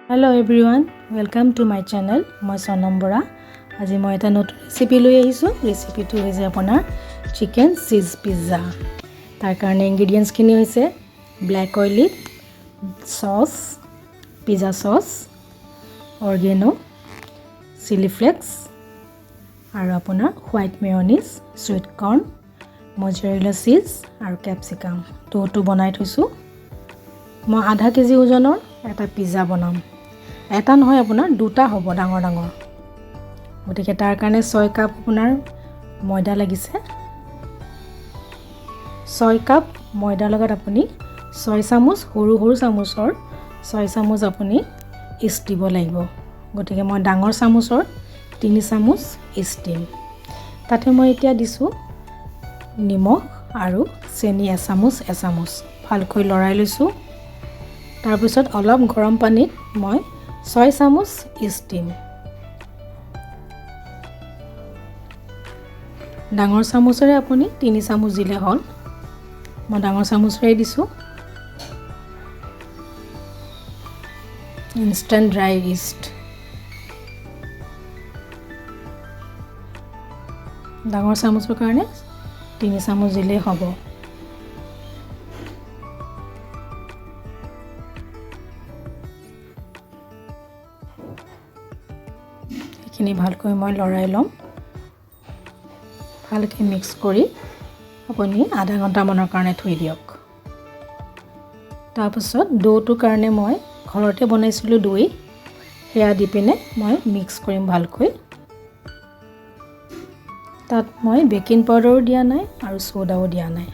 Hello everyone, welcome to my channel. মই সনম বৰা আজি মই এটা নতুন ৰেচিপি লৈ আহিছো ৰেচিপিটো হৈছে আপোনাৰ চিকেন চিজ পিজ্জা তাৰ কাৰণে ইনগ্ৰেডিয়েন্টছ খিনি হৈছে black olive sauce pizza sauce oregano chilli flakes আৰু আপোনাৰ white mayonnaise sweet corn mozzarella cheese আৰু ক্যাপসিকাম দুটো বনাই থৈছো মই আধা কেজি ওজনৰ এটা পিজ্জা বনাম এটা নহয় আপোনাৰ দুটা হ'ব ডাঙৰ ডাঙৰ গতিকে তাৰ কাৰণে 6 কাপ আপোনাৰ ময়দা লাগিছে 6 কাপ ময়দাৰ লগত আপুনি 6 চামুচ সৰু সৰু চামুচৰ 6 চামুচ আপুনি ইষ্ট দিব লাগিব গতিকে মই ডাঙৰ চামুচৰ 3 চামুচ ইষ্ট দিম তাতে মই এতিয়া দিছো নিমখ আৰু চেনি এচামুচ ভালকৈ লৰাই লৈছো তাৰ পিছত অলপ গৰম পানীত মই 6 চামুচ ইষ্ট দিম ডাঙৰ চামুচৰে আপুনি 3 চামুচ দিলে হ'ল মই ডাঙৰ চামুচৰে দিছো ইনষ্টেন্ট ড্ৰাই ইষ্ট ডাঙৰ চামুচৰ কাৰণে 3 চামুচ দিলে হ'ব খিনি ভালকৈ মই লৰাই লম ভালকৈ মিক্স কৰি আপুনি আধা ঘণ্টা মানৰ কাৰণে থৈ দিয়ক তাৰপিছত ডোটোৰ কাৰণে মই ঘৰতে বনাইছিলো দৈ হেয়া দি পিনে মই মিক্স কৰিম ভালকৈ তাত মই বেকিং পাউডাৰো দিয়া নাই আৰু সোডাও দিয়া নাই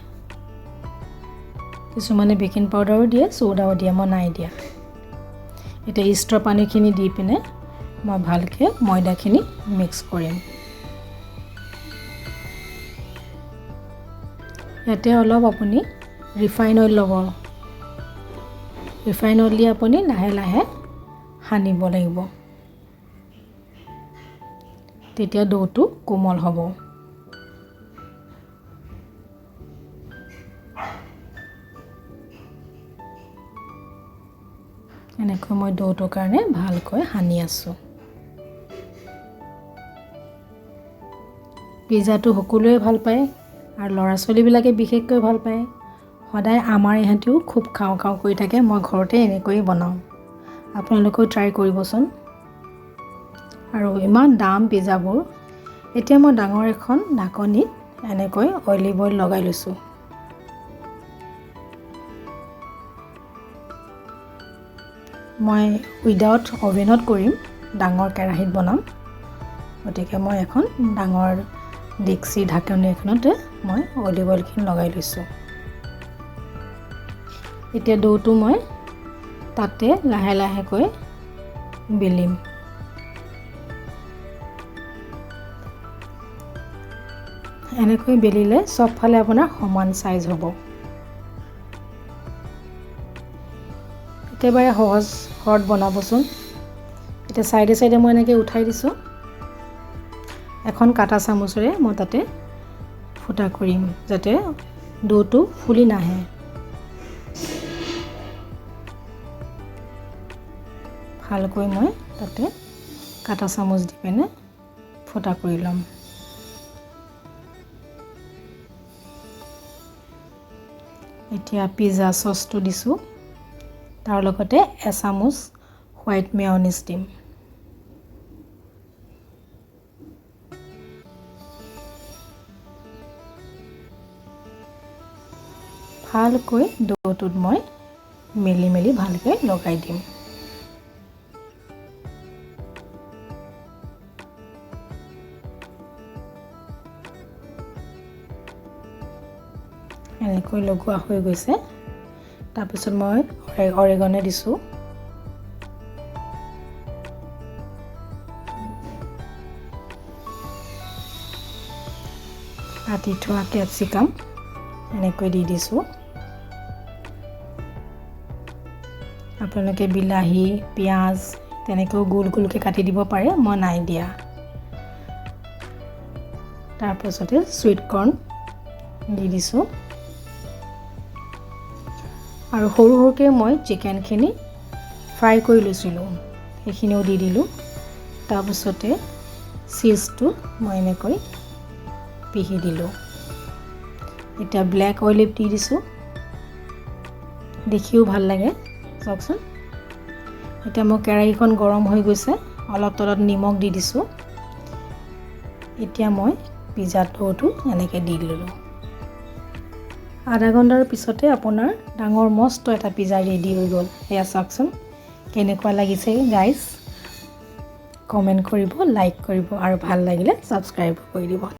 কিছুমানে বেকিং পাউডাৰো দিয়ে সোডাও দিয়ে মই নাই দিয়া এটা ইষ্টৰ পানীখিনি দি পিনে মই ভালকৈ ময়দাখিনি মিক্স কৰিম ইয়াতে অলপ আপুনি ৰিফাইন অইল ল'ব ৰিফাইন অইল দি আপুনি লাহে লাহে সানিব লাগিব তেতিয়া ডোটো কোমল হ'ব এনেকৈ মই ডোটোৰ কাৰণে ভালকৈ সানি আছো পিজ্জাটো সকলোৱে ভাল পায় আৰু ল'ৰা ছোৱালীবিলাকে বিশেষকৈ ভাল পায় সদায় আমাৰ ইহঁতেও খুব খাও কৰি থাকে মই ঘৰতে এনেকৈ বনাও আপোনালোকেও ট্ৰাই কৰিবচোন আৰু ইমান দাম পিজ্জাবোৰ এতিয়া মই ডাঙৰ এখন ঢাকনিত এনেকৈ অলিভ অইল লগাই লৈছো মই উইদাউট অভেনত কৰিম ডাঙৰ কেৰাহীত বনাম গতিকে মই এখন ডাঙৰ ডিক্সি ঢাকনি এখনতে মই অলিভ অইলখিনি লগাই লৈছো এতিয়া ডোটো মই তাতে লাহে লাহেকৈ বেলিম এনেকৈ বেলিলে সব ফালে আপোনাৰ সমান সাইজ হ'ব একেবাৰে সহজ হট বনাবচোন এটা সাইডে সাইডে মই এনেকৈ উঠাই দিছো এখন কাটা চামুচৰে মই তাতে ফুটা কৰিম যাতে ডোটো ফুলি নাহে ভালকৈ মই তাতে কাটা চামুচ দি পিনে ফুটা কৰি লম এতিয়া পিজ্জা সসটো দিছো তাৰ লগতে এচামুচ হোৱাইট মেয়নিজ দিম ভালকৈ ডোটোত মই মেলি ভালকৈ লগাই দিম এনেকৈ লগোৱা হৈ গৈছে তাৰপিছত মই অৰেগানো দিছো কাটি থোৱা ক্যাপসিকাম এনেকৈ দি দিছো আপোনালোকে বিলাহী পিয়াজ তেনেকৈ গোল গোলকৈ কাটি দিব পাৰে মই নাই দিয়া তাৰপিছতে সুইট কৰ্ন দি দিছো আৰু সৰু সৰুকৈ মই চিকেনখিনি ফ্ৰাই কৰি লৈছিলোঁ সেইখিনিও দি দিলোঁ। তাৰপিছতে চীজটো মই এনেকৈ পিহি দিলোঁ। এতিয়া ব্লেক অলিভ দি দিছোঁ, দেখিও ভাল লাগে চাওকচোন। এতিয়া মোৰ কেৰাহীখন গৰম হৈ গৈছে, অলপ তলত নিমখ দি দিছোঁ। এতিয়া মই পিজ্জা ডোটো এনেকৈ দি দিলোঁ। আধা ঘণ্টাৰ পিছতে আপোনাৰ ডাঙৰ মস্ত এটা পিজ্জা ৰেডি হৈ গ'ল। এয়া চাওকচোন কেনেকুৱা লাগিছে গাইজ। কমেণ্ট কৰিব, লাইক কৰিব আৰু ভাল লাগিলে ছাবস্ক্ৰাইব কৰি দিব।